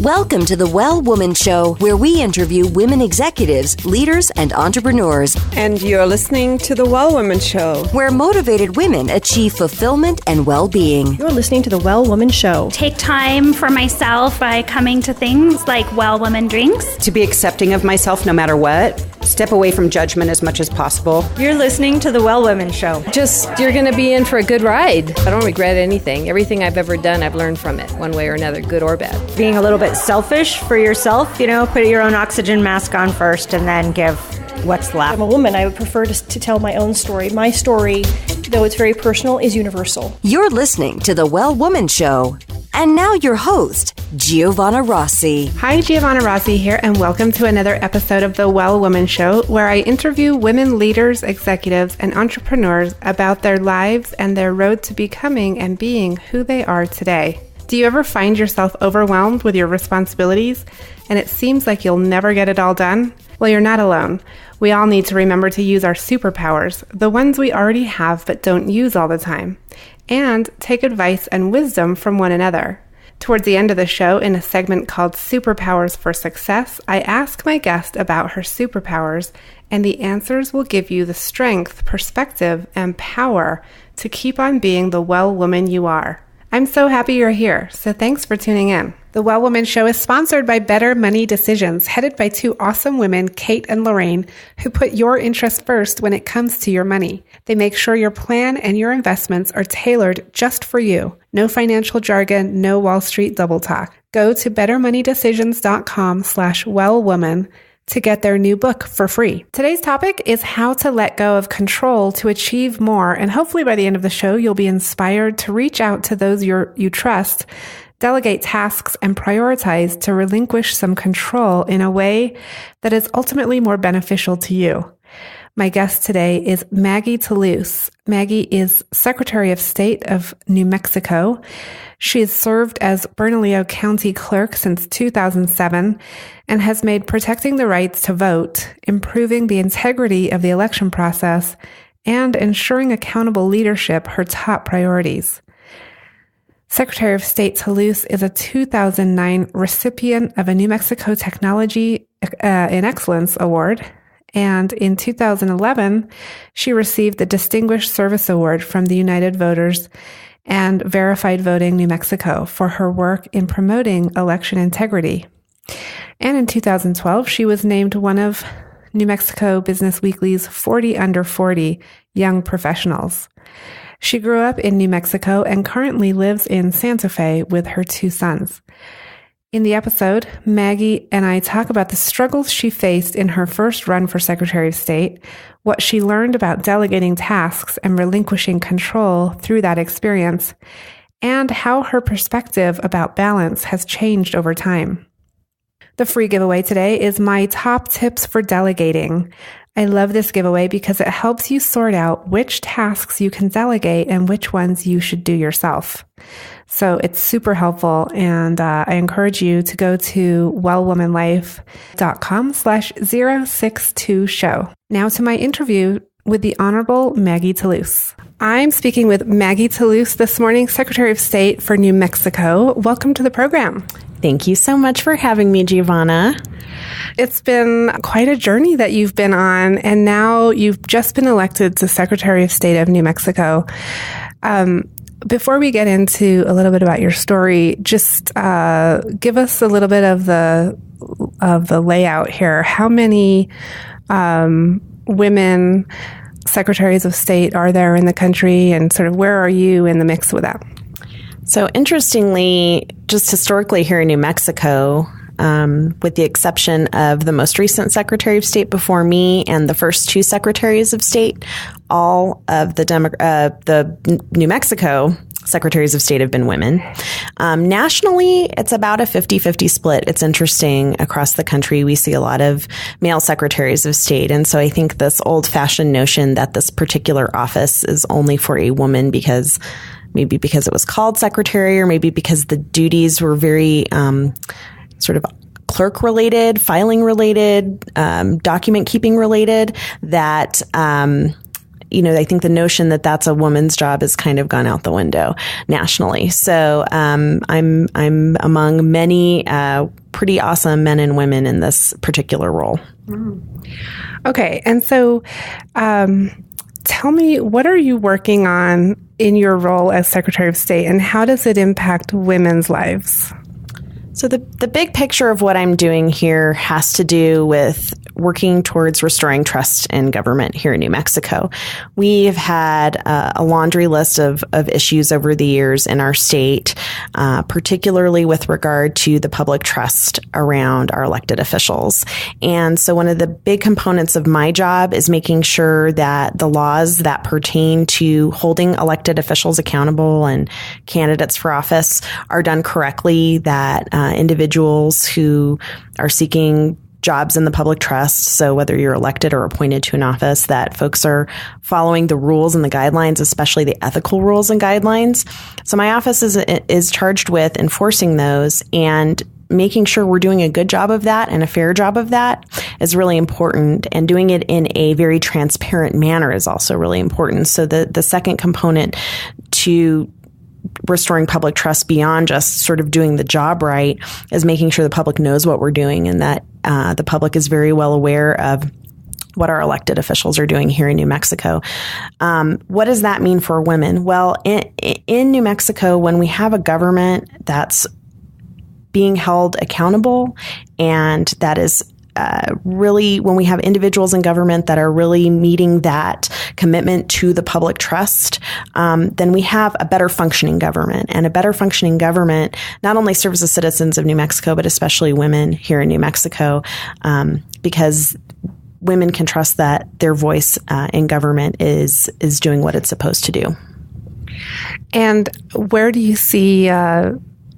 Welcome to the Well Woman Show, where we interview women executives, leaders, and entrepreneurs. And you're listening to the Well Woman Show, where motivated women achieve fulfillment and well-being. You're listening to the Well Woman Show. Take time for myself by coming to things like Well Woman Drinks. To be accepting of myself no matter what. Step away from judgment as much as possible. You're listening to the Well Woman Show. You're going to be in for a good ride. I don't regret anything. Everything I've ever done, I've learned from it, one way or another, good or bad. Being a little bit selfish for yourself, put your own oxygen mask on first and then give what's left. I'm a woman. I would prefer to tell my own story. My story, though it's very personal, is universal. You're listening to the Well Woman Show. And now your host, Giovanna Rossi. Hi, Giovanna Rossi here, and welcome to another episode of the Well Woman Show, where I interview women leaders, executives, and entrepreneurs about their lives and their road to becoming and being who they are today. Do you ever find yourself overwhelmed with your responsibilities, and it seems like you'll never get it all done? Well, you're not alone. We all need to remember to use our superpowers, the ones we already have but don't use all the time, and take advice and wisdom from one another. Towards the end of the show, in a segment called Superpowers for Success, I ask my guest about her superpowers, and the answers will give you the strength, perspective, and power to keep on being the well woman you are. I'm so happy you're here, so thanks for tuning in. The Well Woman Show is sponsored by Better Money Decisions, headed by two awesome women, Kate and Lorraine, who put your interests first when it comes to your money. They make sure your plan and your investments are tailored just for you. No financial jargon, no Wall Street double talk. Go to bettermoneydecisions.com/wellwoman to get their new book for free. Today's topic is how to let go of control to achieve more, and hopefully by the end of the show, you'll be inspired to reach out to those you trust, delegate tasks, and prioritize to relinquish some control in a way that is ultimately more beneficial to you. My guest today is Maggie Toulouse. Maggie is Secretary of State of New Mexico. She has served as Bernalillo County Clerk since 2007 and has made protecting the rights to vote, improving the integrity of the election process, and ensuring accountable leadership her top priorities. Secretary of State Toulouse is a 2009 recipient of a New Mexico Technology in Excellence Award, and in 2011, she received the Distinguished Service Award from the United Voters and Verified Voting New Mexico for her work in promoting election integrity. And in 2012, she was named one of New Mexico Business Weekly's 40 Under 40 Young Professionals. She grew up in New Mexico and currently lives in Santa Fe with her two sons. In the episode, Maggie and I talk about the struggles she faced in her first run for Secretary of State, what she learned about delegating tasks and relinquishing control through that experience, and how her perspective about balance has changed over time. The free giveaway today is my top tips for delegating. I love this giveaway because it helps you sort out which tasks you can delegate and which ones you should do yourself. So it's super helpful, and I encourage you to go to wellwomanlife.com/062show. Now to my interview with the Honorable Maggie Toulouse. I'm speaking with Maggie Toulouse this morning, Secretary of State for New Mexico. Welcome to the program. Thank you so much for having me, Giovanna. It's been quite a journey that you've been on, and now you've just been elected to Secretary of State of New Mexico. Before we get into a little bit about your story, just give us a little bit of the layout here. How many women secretaries of state are there in the country, and sort of where are you in the mix with that? So interestingly, just historically here in New Mexico, with the exception of the most recent Secretary of State before me and the first two Secretaries of State, all of the New Mexico Secretaries of State have been women. Nationally, it's about a 50-50 split. It's interesting. Across the country, we see a lot of male Secretaries of State. And so I think this old-fashioned notion that this particular office is only for a woman maybe because it was called secretary, or maybe because the duties were very sort of clerk related, filing related, document keeping related, that I think the notion that that's a woman's job has kind of gone out the window nationally. So I'm among many pretty awesome men and women in this particular role. Okay. And so tell me, what are you working on in your role as Secretary of State, and how does it impact women's lives? So the big picture of what I'm doing here has to do with working towards restoring trust in government here in New Mexico. We've had a laundry list of issues over the years in our state, particularly with regard to the public trust around our elected officials. And so one of the big components of my job is making sure that the laws that pertain to holding elected officials accountable and candidates for office are done correctly, that individuals who are seeking jobs in the public trust, so whether you're elected or appointed to an office, that folks are following the rules and the guidelines, especially the ethical rules and guidelines. So my office is charged with enforcing those, and making sure we're doing a good job of that and a fair job of that is really important. And doing it in a very transparent manner is also really important. So the second component to restoring public trust beyond just sort of doing the job right is making sure the public knows what we're doing, and that the public is very well aware of what our elected officials are doing here in New Mexico. What does that mean for women? Well, in New Mexico, when we have a government that's being held accountable, and that is really, when we have individuals in government that are really meeting that commitment to the public trust, then we have a better functioning government. And a better functioning government not only serves the citizens of New Mexico, but especially women here in New Mexico, because women can trust that their voice in government is doing what it's supposed to do. And where do you see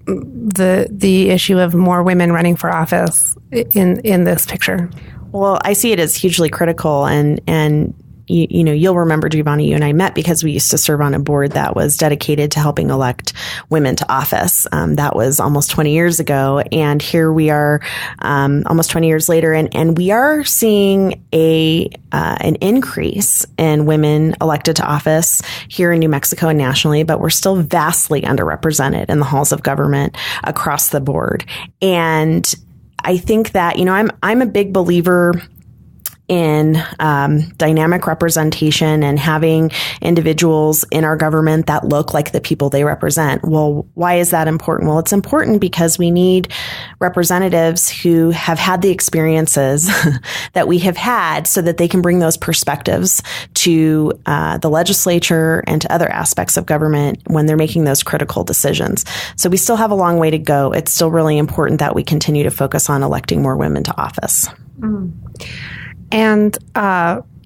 the issue of more women running for office in this picture? Well, I see it as hugely critical, and you'll remember, Giovanni, you and I met because we used to serve on a board that was dedicated to helping elect women to office. That was almost 20 years ago, and here we are, almost 20 years later, and we are seeing an increase in women elected to office here in New Mexico and nationally, but we're still vastly underrepresented in the halls of government across the board. And I think that, I'm a big believer in dynamic representation and having individuals in our government that look like the people they represent. Well, why is that important? Well, it's important because we need representatives who have had the experiences that we have had, so that they can bring those perspectives to the legislature and to other aspects of government when they're making those critical decisions. So we still have a long way to go. It's still really important that we continue to focus on electing more women to office. Mm. And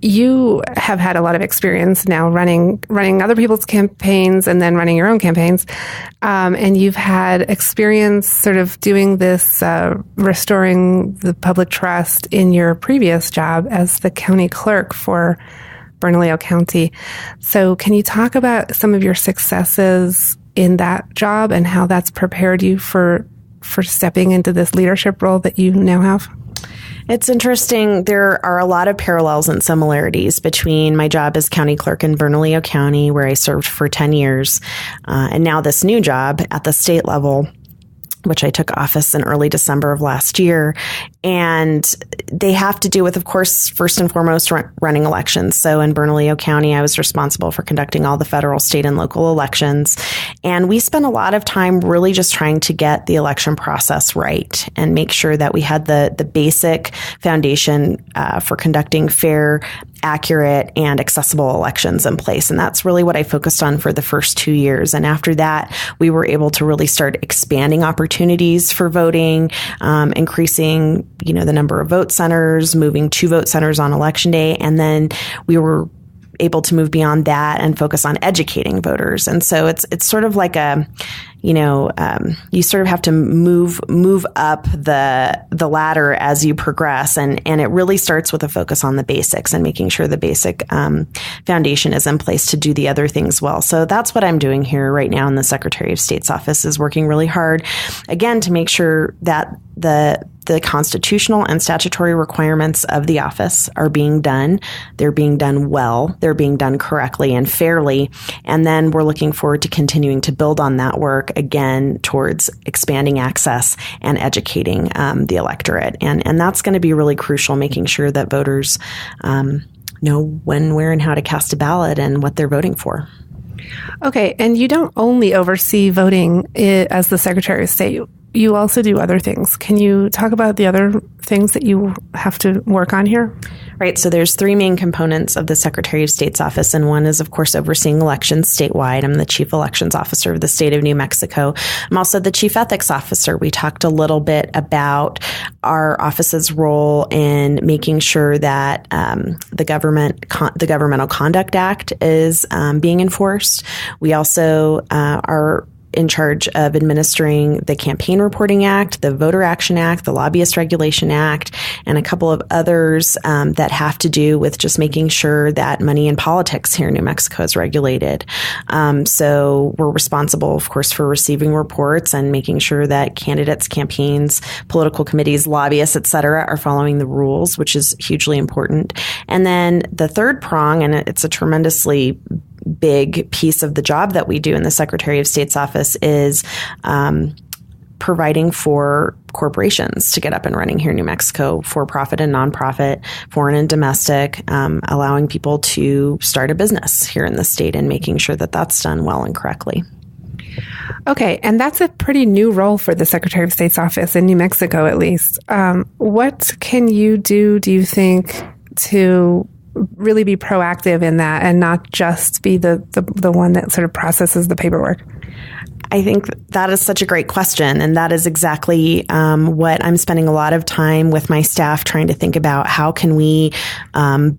you have had a lot of experience now running other people's campaigns and then running your own campaigns. And you've had experience sort of doing this, restoring the public trust in your previous job as the county clerk for Bernalillo County. So can you talk about some of your successes in that job and how that's prepared you for stepping into this leadership role that you now have? It's interesting. There are a lot of parallels and similarities between my job as county clerk in Bernalillo County, where I served for 10 years, and now this new job at the state level, which I took office in early December of last year. And they have to do with, of course, first and foremost, running elections. So in Bernalillo County, I was responsible for conducting all the federal, state, and local elections. And we spent a lot of time really just trying to get the election process right and make sure that we had the basic foundation for conducting fair, accurate, and accessible elections in place. And that's really what I focused on for the first 2 years. And after that, we were able to really start expanding opportunities for voting, increasing, the number of vote centers, moving 2 vote centers on election day. And then we were able to move beyond that and focus on educating voters. And so it's sort of like you sort of have to move up the ladder as you progress. And it really starts with a focus on the basics and making sure the basic foundation is in place to do the other things well. So that's what I'm doing here right now in the Secretary of State's office, is working really hard, again, to make sure that the the constitutional and statutory requirements of the office are being done. They're being done well. They're being done correctly and fairly. And then we're looking forward to continuing to build on that work again towards expanding access and educating the electorate. And that's going to be really crucial, making sure that voters know when, where, and how to cast a ballot and what they're voting for. Okay, and you don't only oversee voting as the Secretary of State. You also do other things. Can you talk about the other things that you have to work on here? Right. So there's three main components of the Secretary of State's office, and one is, of course, overseeing elections statewide. I'm the Chief Elections Officer of the state of New Mexico. I'm also the Chief Ethics Officer. We talked a little bit about our office's role in making sure that the Governmental Conduct Act is being enforced. We also are in charge of administering the Campaign Reporting Act, the Voter Action Act, the Lobbyist Regulation Act, and a couple of others that have to do with just making sure that money in politics here in New Mexico is regulated. So we're responsible, of course, for receiving reports and making sure that candidates, campaigns, political committees, lobbyists, et cetera, are following the rules, which is hugely important. And then the third prong, and it's a tremendously big piece of the job that we do in the Secretary of State's office, is providing for corporations to get up and running here in New Mexico, for-profit and nonprofit, foreign and domestic, allowing people to start a business here in the state and making sure that that's done well and correctly. Okay, and that's a pretty new role for the Secretary of State's office in New Mexico, at least. What can you do you think, to really be proactive in that and not just be the one that sort of processes the paperwork? I think that is such a great question. And that is exactly what I'm spending a lot of time with my staff trying to think about. How can we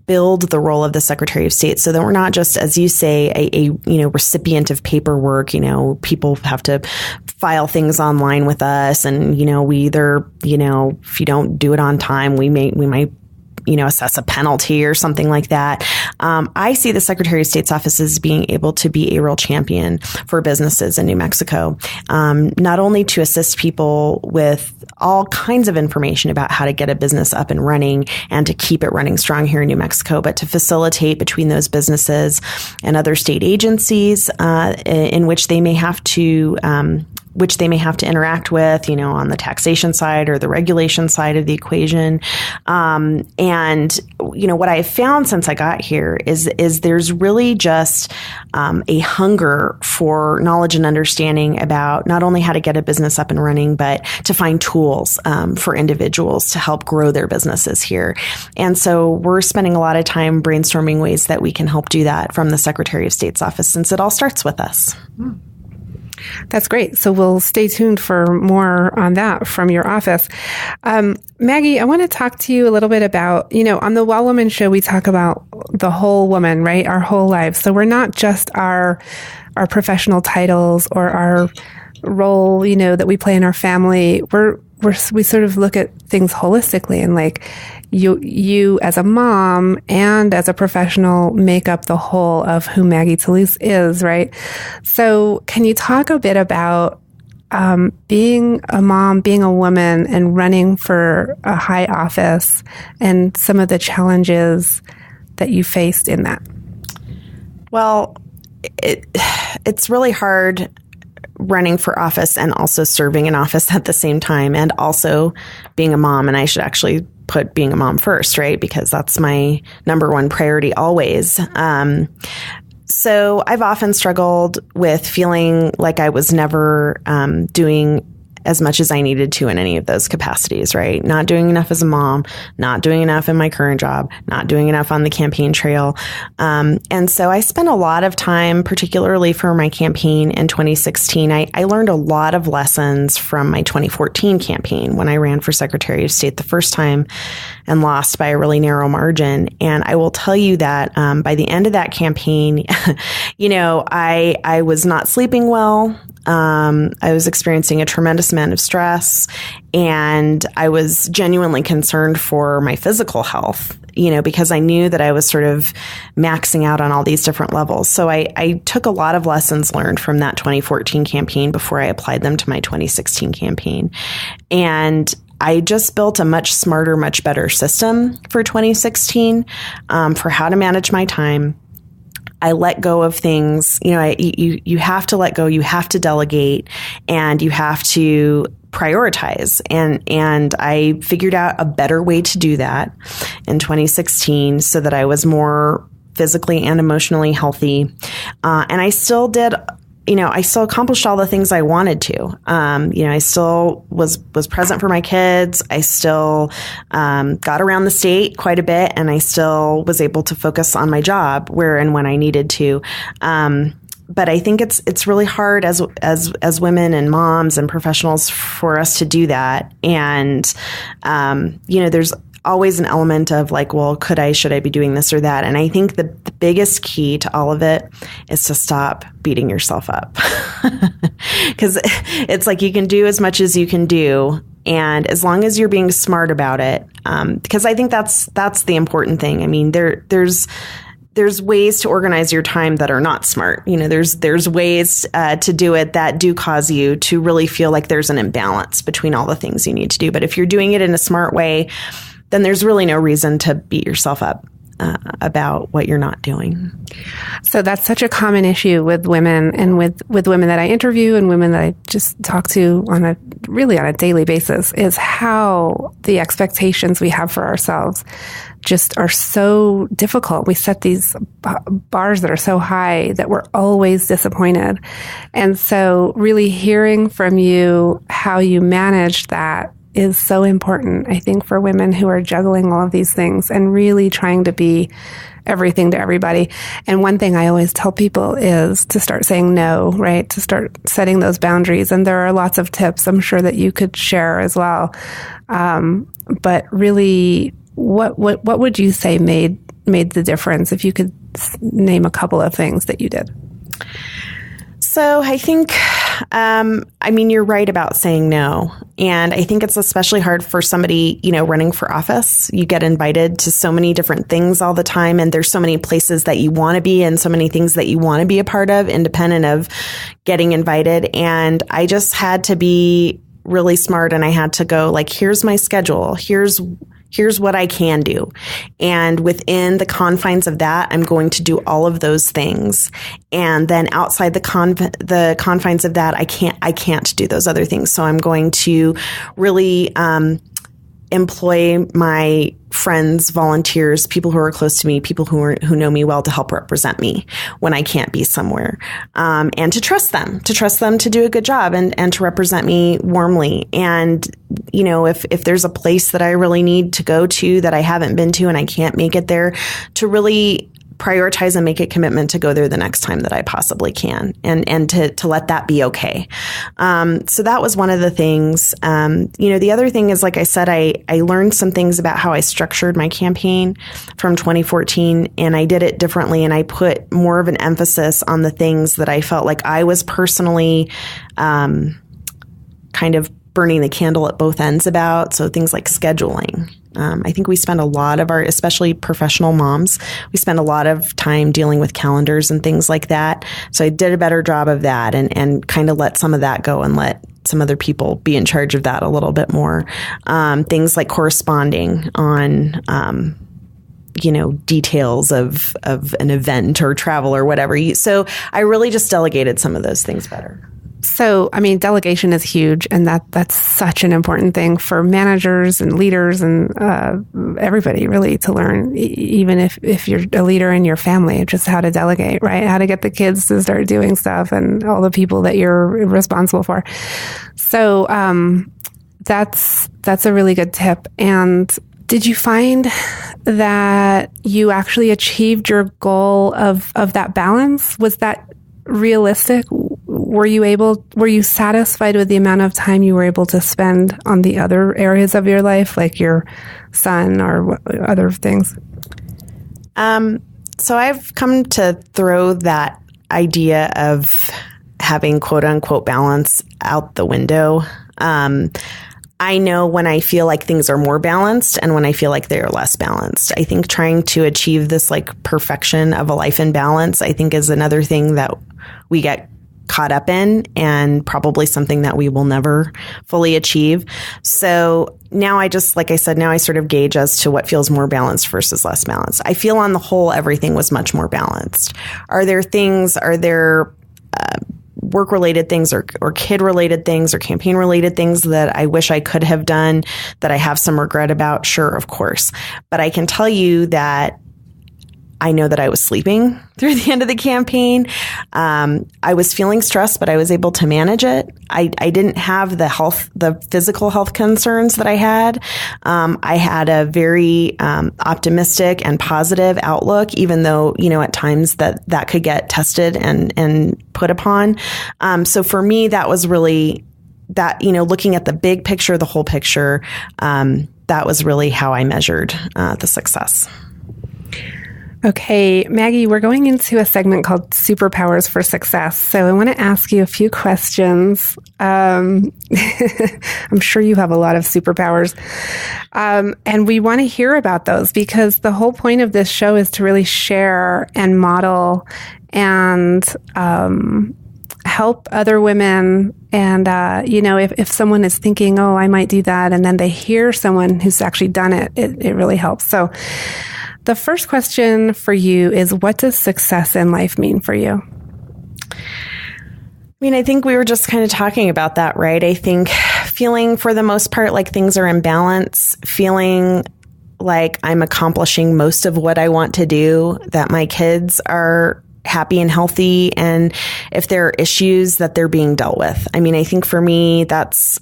build the role of the Secretary of State so that we're not just, as you say, a recipient of paperwork. People have to file things online with us, and, we either, if you don't do it on time, we might assess a penalty or something like that. I see the Secretary of State's office as being able to be a real champion for businesses in New Mexico, not only to assist people with all kinds of information about how to get a business up and running and to keep it running strong here in New Mexico, but to facilitate between those businesses and other state agencies in which they may have to interact with, on the taxation side or the regulation side of the equation. And what I have found since I got here is there's really just a hunger for knowledge and understanding about not only how to get a business up and running, but to find tools for individuals to help grow their businesses here. And so we're spending a lot of time brainstorming ways that we can help do that from the Secretary of State's office, since it all starts with us. That's great. So we'll stay tuned for more on that from your office. Maggie, I want to talk to you a little bit about, on the Well Woman Show, we talk about the whole woman, right? Our whole lives. So we're not just our professional titles or our role, that we play in our family. We sort of look at things holistically, and like you as a mom and as a professional make up the whole of who Maggie Toulouse is, right? So can you talk a bit about being a mom, being a woman, and running for a high office, and some of the challenges that you faced in that? Well, it's really hard running for office and also serving in office at the same time, and also being a mom. And I should actually put being a mom first, right? Because that's my number one priority always. So I've often struggled with feeling like I was never doing as much as I needed to in any of those capacities, right? Not doing enough as a mom, not doing enough in my current job, not doing enough on the campaign trail. And so I spent a lot of time, particularly for my campaign in 2016. I learned a lot of lessons from my 2014 campaign when I ran for Secretary of State the first time and lost by a really narrow margin. And I will tell you that by the end of that campaign, I was not sleeping well. I was experiencing a tremendous amount of stress, and I was genuinely concerned for my physical health, because I knew that I was sort of maxing out on all these different levels. So I took a lot of lessons learned from that 2014 campaign before I applied them to my 2016 campaign. And I just built a much smarter, much better system for 2016 for how to manage my time. I let go of things. You have to let go. You have to delegate, and you have to prioritize. And I figured out a better way to do that in 2016 so that I was more physically and emotionally healthy. And I still did, I still accomplished all the things I wanted to. I still was present for my kids. I still got around the state quite a bit, and I still was able to focus on my job where and when I needed to. But I think it's really hard as women and moms and professionals for us to do that. And, there's always an element of like, well, should I be doing this or that? And I think the biggest key to all of it is to stop beating yourself up. Because it's like you can do as much as you can do. And as long as you're being smart about it, because I think that's the important thing. I mean, there's ways to organize your time that are not smart. There's ways to do it that do cause you to really feel like there's an imbalance between all the things you need to do. But if you're doing it in a smart way, then there's really no reason to beat yourself up about what you're not doing. So that's such a common issue with women, and with women that I interview and women that I just talk to on a daily basis, is how the expectations we have for ourselves just are so difficult. We set these bars that are so high that we're always disappointed. And so really hearing from you how you manage that is so important, I think, for women who are juggling all of these things and really trying to be everything to everybody. And one thing I always tell people is to start saying no, right? To start setting those boundaries. And there are lots of tips I'm sure that you could share as well. But really, what would you say made the difference, if you could name a couple of things that you did? So I think, you're right about saying no. And I think it's especially hard for somebody, running for office. You get invited to so many different things all the time. And there's so many places that you want to be and so many things that you want to be a part of, independent of getting invited. And I just had to be really smart, and I had to go like, here's my schedule. Here's what I can do. And within the confines of that, I'm going to do all of those things. And then outside the confines of that, I can't do those other things. So I'm going to really employ my friends, volunteers, people who are close to me, people who know me well, to help represent me when I can't be somewhere, and to trust them to do a good job and to represent me warmly. And if there's a place that I really need to go to that I haven't been to and I can't make it there, to really prioritize and make a commitment to go there the next time that I possibly can, and to let that be okay. So that was one of the things. The other thing is, like I said, I learned some things about how I structured my campaign from 2014, and I did it differently, and I put more of an emphasis on the things that I felt like I was personally kind of burning the candle at both ends about. So things like scheduling. I think we spend a lot of especially professional moms, we spend a lot of time dealing with calendars and things like that. So I did a better job of that, and kind of let some of that go and let some other people be in charge of that a little bit more. Things like corresponding on, details of an event or travel or whatever. So I really just delegated some of those things better. So, delegation is huge, and that's such an important thing for managers and leaders and everybody really to learn, even if you're a leader in your family, just how to delegate, right? How to get the kids to start doing stuff and all the people that you're responsible for. So, that's a really good tip. And did you find that you actually achieved your goal of that balance? Was that realistic? Were you satisfied with the amount of time you were able to spend on the other areas of your life, like your son or other things? So I've come to throw that idea of having quote unquote balance out the window. I know when I feel like things are more balanced and when I feel like they are less balanced. I think trying to achieve this like perfection of a life in balance, I think, is another thing that we get caught up in, and probably something that we will never fully achieve. So now I just, like I said, now I sort of gauge as to what feels more balanced versus less balanced. I feel on the whole, everything was much more balanced. Are there work-related things or kid-related things or campaign-related things that I wish I could have done that I have some regret about? Sure, of course. But I can tell you that I know that I was sleeping through the end of the campaign. I was feeling stressed, but I was able to manage it. I didn't have the physical health concerns that I had. I had a very optimistic and positive outlook, even though, at times that could get tested and put upon. So for me, that was really that, looking at the big picture, the whole picture, that was really how I measured the success. Okay, Maggie, we're going into a segment called Superpowers for Success. So I want to ask you a few questions. I'm sure you have a lot of superpowers. And we want to hear about those because the whole point of this show is to really share and model and help other women. And, if someone is thinking, oh, I might do that, and then they hear someone who's actually done it, it really helps. So the first question for you is, what does success in life mean for you? I think we were just kind of talking about that, right? I think feeling for the most part like things are in balance, feeling like I'm accomplishing most of what I want to do, that my kids are happy and healthy, and if there are issues that they're being dealt with. I think for me, that's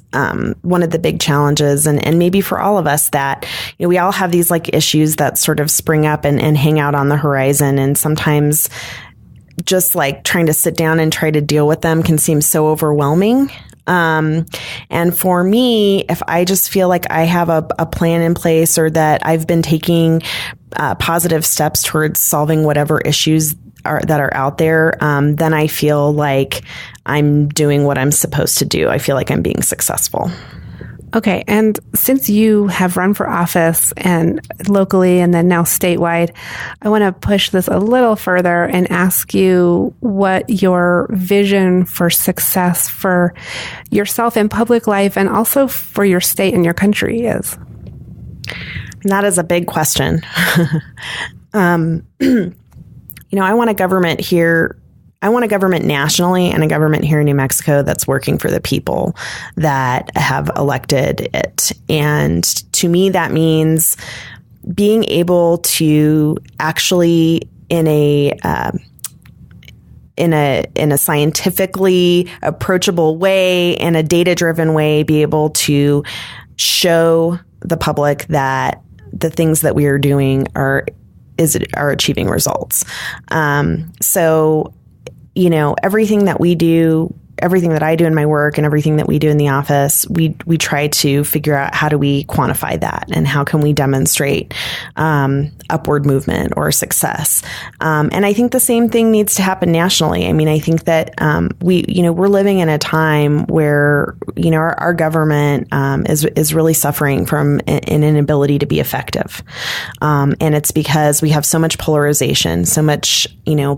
one of the big challenges, and maybe for all of us, that we all have these like issues that sort of spring up and hang out on the horizon, and sometimes just like trying to sit down and try to deal with them can seem so overwhelming. And for me, if I just feel like I have a plan in place, or that I've been taking positive steps towards solving whatever issues that are out there, then I feel like I'm doing what I'm supposed to do. I feel like I'm being successful. Okay. And since you have run for office and locally and then now statewide, I want to push this a little further and ask you what your vision for success for yourself in public life and also for your state and your country is. And that is a big question. I want a government here. I want a government nationally and a government here in New Mexico that's working for the people that have elected it. And to me, that means being able to actually in a scientifically approachable way, in a data-driven way, be able to show the public that the things that we are doing are achieving results. So, everything that we do, everything that I do in my work and everything that we do in the office, we try to figure out how do we quantify that and how can we demonstrate upward movement or success. And I think the same thing needs to happen nationally. I think that we're living in a time where our government is really suffering from an inability to be effective, and it's because we have so much polarization, so much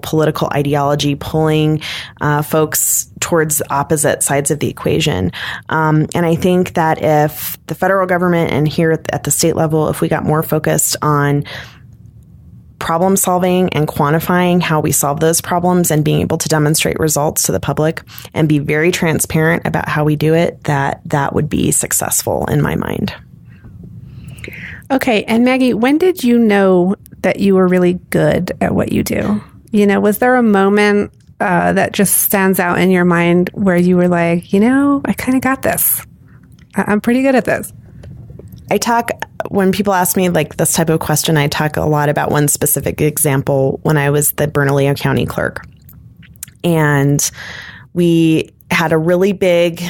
political ideology pulling folks towards opposite sides of the equation. And I think that if the federal government and here at the state level, if we got more focused on problem solving and quantifying how we solve those problems and being able to demonstrate results to the public and be very transparent about how we do it, that would be successful in my mind. Okay. And Maggie, when did you know that you were really good at what you do? Was there a moment that just stands out in your mind where you were like, I kind of got this. I'm pretty good at this. When people ask me like this type of question, I talk a lot about one specific example when I was the Bernalillo County clerk. And we had a really big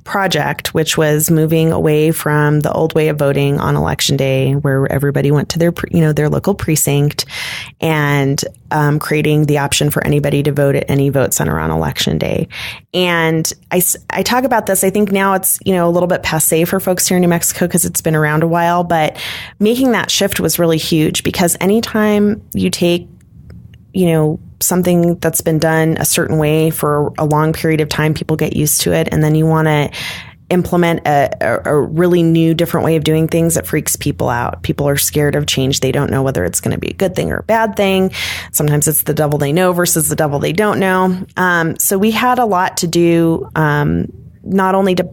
project, which was moving away from the old way of voting on election day, where everybody went to their local precinct, and creating the option for anybody to vote at any vote center on election day. And I talk about this. I think now it's a little bit passé for folks here in New Mexico because it's been around a while. But making that shift was really huge, because anytime you take something that's been done a certain way for a long period of time, people get used to it. And then you want to implement a really new, different way of doing things that freaks people out. People are scared of change. They don't know whether it's going to be a good thing or a bad thing. Sometimes it's the devil they know versus the devil they don't know. So we had a lot to do, not only to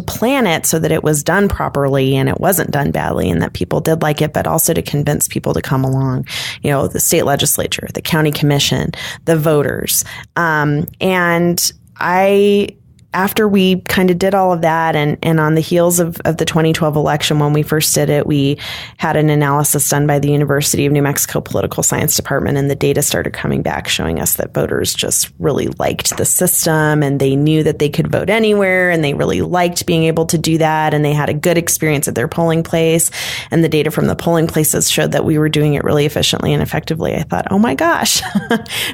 plan it so that it was done properly and it wasn't done badly and that people did like it, but also to convince people to come along, the state legislature, the county commission, the voters. After we kind of did all of that and on the heels of the 2012 election, when we first did it, we had an analysis done by the University of New Mexico Political Science Department, and the data started coming back showing us that voters just really liked the system and they knew that they could vote anywhere and they really liked being able to do that, and they had a good experience at their polling place. And the data from the polling places showed that we were doing it really efficiently and effectively. I thought, oh my gosh,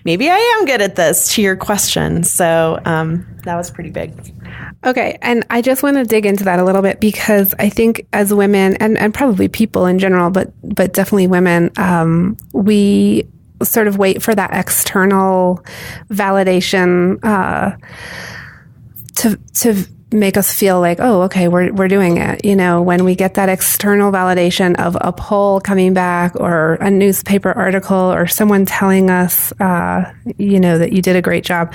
maybe I am good at this, to your question. So that was pretty big. Okay. And I just want to dig into that a little bit, because I think as women and probably people in general, but definitely women, we sort of wait for that external validation to make us feel like, oh, okay, we're doing it. When we get that external validation of a poll coming back or a newspaper article or someone telling us, that you did a great job.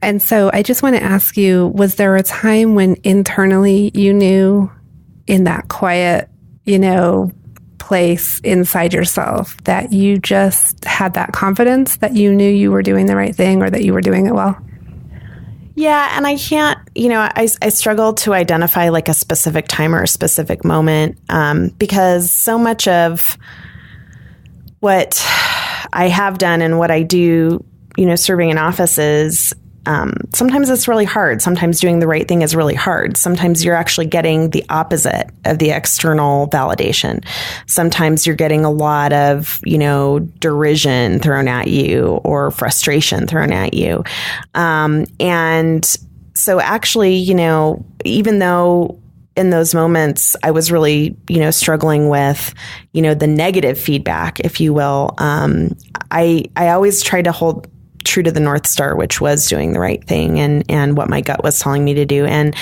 And so I just want to ask you, was there a time when internally you knew in that quiet, place inside yourself that you just had that confidence that you knew you were doing the right thing or that you were doing it well? Yeah. And I can't, I struggle to identify like a specific time or a specific moment, because so much of what I have done and what I do, serving in office is, sometimes it's really hard. Sometimes doing the right thing is really hard. Sometimes you're actually getting the opposite of the external validation. Sometimes you're getting a lot of, derision thrown at you or frustration thrown at you. And so actually, even though in those moments I was really, struggling with, the negative feedback, if you will, I always tried to hold true to the North Star, which was doing the right thing and what my gut was telling me to do. And,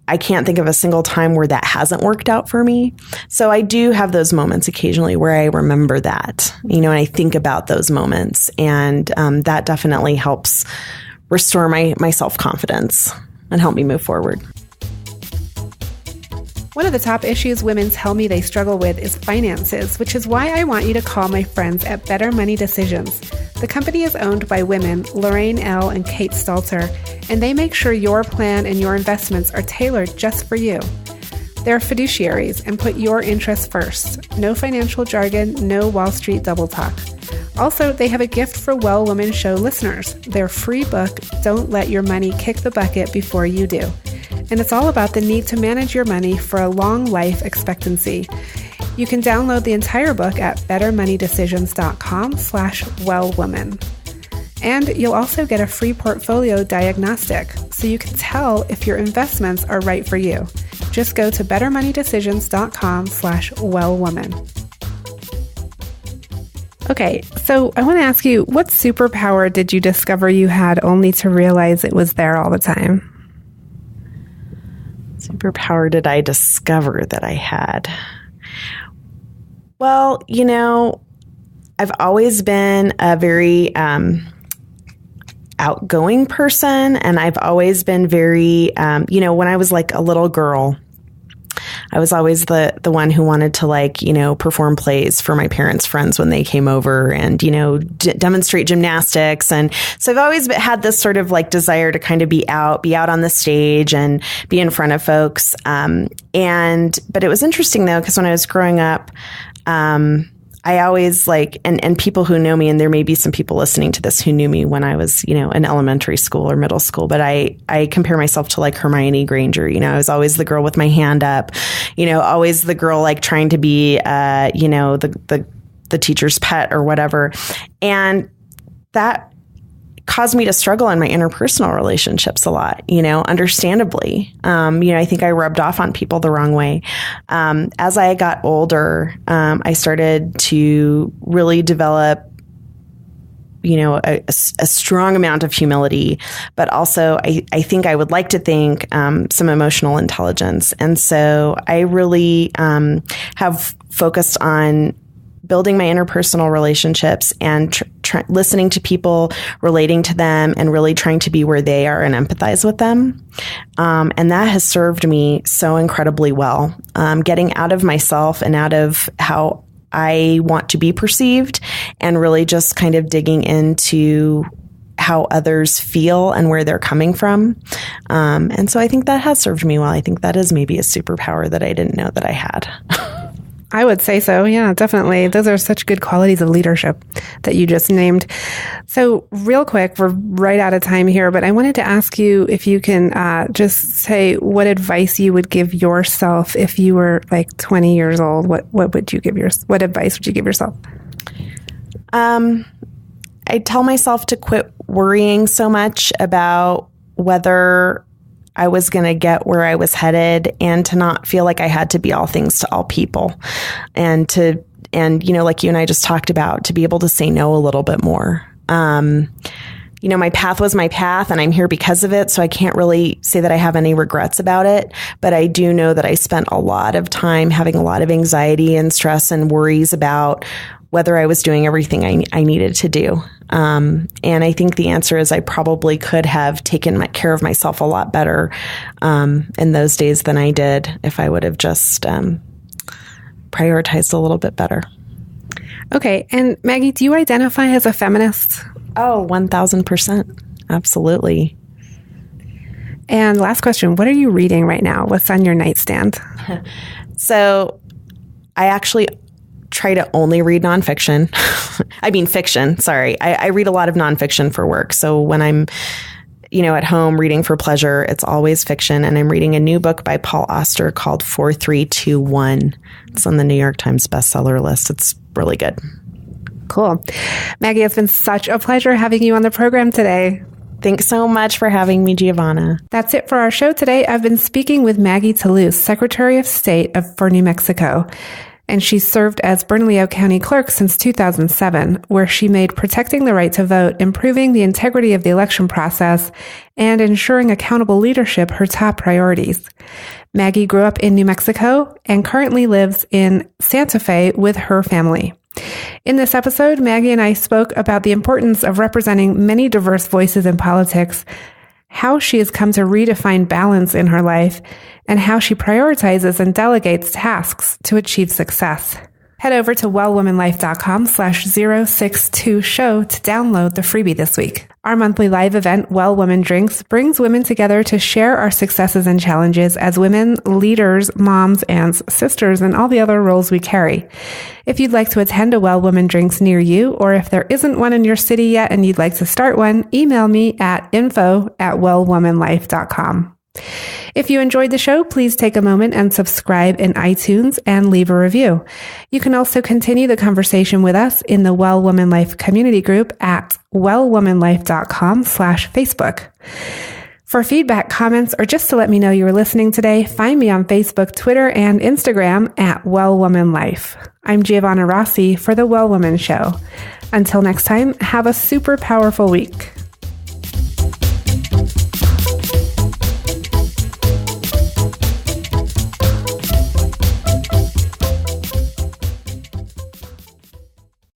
I can't think of a single time where that hasn't worked out for me. So I do have those moments occasionally where I remember that, and I think about those moments, and that definitely helps restore my self-confidence and help me move forward. One of the top issues women tell me they struggle with is finances, which is why I want you to call my friends at Better Money Decisions. The company is owned by women, Lorraine L. and Kate Stalter, and they make sure your plan and your investments are tailored just for you. They're fiduciaries and put your interests first. No financial jargon, no Wall Street double talk. Also, they have a gift for Well Woman Show listeners. Their free book, Don't Let Your Money Kick the Bucket Before You Do. And it's all about the need to manage your money for a long life expectancy. You can download the entire book at bettermoneydecisions.com/wellwoman. And you'll also get a free portfolio diagnostic, so you can tell if your investments are right for you. Just go to bettermoneydecisions.com/wellwoman. Okay, so I want to ask you, what superpower did you discover you had only to realize it was there all the time? Superpower did I discover that I had? Well, I've always been a very outgoing person, and I've always been very, when I was like a little girl, I was always the one who wanted to perform plays for my parents' friends when they came over and, demonstrate gymnastics. And so I've always had this sort of desire to kind of be out on the stage and be in front of folks. But it was interesting though, because when I was growing up, I always and people who know me, and there may be some people listening to this who knew me when I was, in elementary school or middle school, but I compare myself to Hermione Granger. I was always the girl with my hand up, always the girl trying to be, the teacher's pet or whatever. And that caused me to struggle in my interpersonal relationships a lot, understandably. I think I rubbed off on people the wrong way. As I got older, I started to really develop a strong amount of humility, but also I think I would like to think some emotional intelligence. And so I really have focused on building my interpersonal relationships and listening to people, relating to them, and really trying to be where they are and empathize with them. And that has served me so incredibly well. Getting out of myself and out of how I want to be perceived, and really just kind of digging into how others feel and where they're coming from. And so I think that has served me well. I think that is maybe a superpower that I didn't know that I had. I would say so. Yeah, definitely. Those are such good qualities of leadership that you just named. So real quick, we're right out of time here, but I wanted to ask you if you can just say what advice you would give yourself if you were like 20 years old. What advice would you give yourself? I tell myself to quit worrying so much about whether I was going to get where I was headed, and to not feel like I had to be all things to all people, and like you and I just talked about, to be able to say no a little bit more. My path was my path, and I'm here because of it. So I can't really say that I have any regrets about it, but I do know that I spent a lot of time having a lot of anxiety and stress and worries about whether I was doing everything I needed to do. And I think the answer is I probably could have taken care of myself a lot better in those days than I did if I would have just prioritized a little bit better. Okay. And Maggie, do you identify as a feminist? Oh, 1000%. Absolutely. And last question, what are you reading right now? What's on your nightstand? So I actually try to only read nonfiction. I mean, fiction. Sorry. I read a lot of nonfiction for work. So when I'm, at home reading for pleasure, it's always fiction. And I'm reading a new book by Paul Auster called 4321. It's on the New York Times bestseller list. It's really good. Cool. Maggie, it's been such a pleasure having you on the program today. Thanks so much for having me, Giovanna. That's it for our show today. I've been speaking with Maggie Toulouse, Secretary of State for New Mexico. And she's served as Bernalillo County Clerk since 2007, where she made protecting the right to vote, improving the integrity of the election process, and ensuring accountable leadership her top priorities. Maggie grew up in New Mexico and currently lives in Santa Fe with her family. In this episode, Maggie and I spoke about the importance of representing many diverse voices in politics, how she has come to redefine balance in her life, and how she prioritizes and delegates tasks to achieve success. Head over to wellwomanlife.com/062show to download the freebie this week. Our monthly live event, Well Woman Drinks, brings women together to share our successes and challenges as women, leaders, moms, aunts, sisters, and all the other roles we carry. If you'd like to attend a Well Woman Drinks near you, or if there isn't one in your city yet and you'd like to start one, email me at info@wellwomanlife.com. If you enjoyed the show, please take a moment and subscribe in iTunes and leave a review. You can also continue the conversation with us in the Well Woman Life community group at wellwomanlife.com/Facebook. For feedback, comments, or just to let me know you were listening today, find me on Facebook, Twitter, and Instagram at Well Woman Life. I'm Giovanna Rossi for The Well Woman Show. Until next time, have a super powerful week.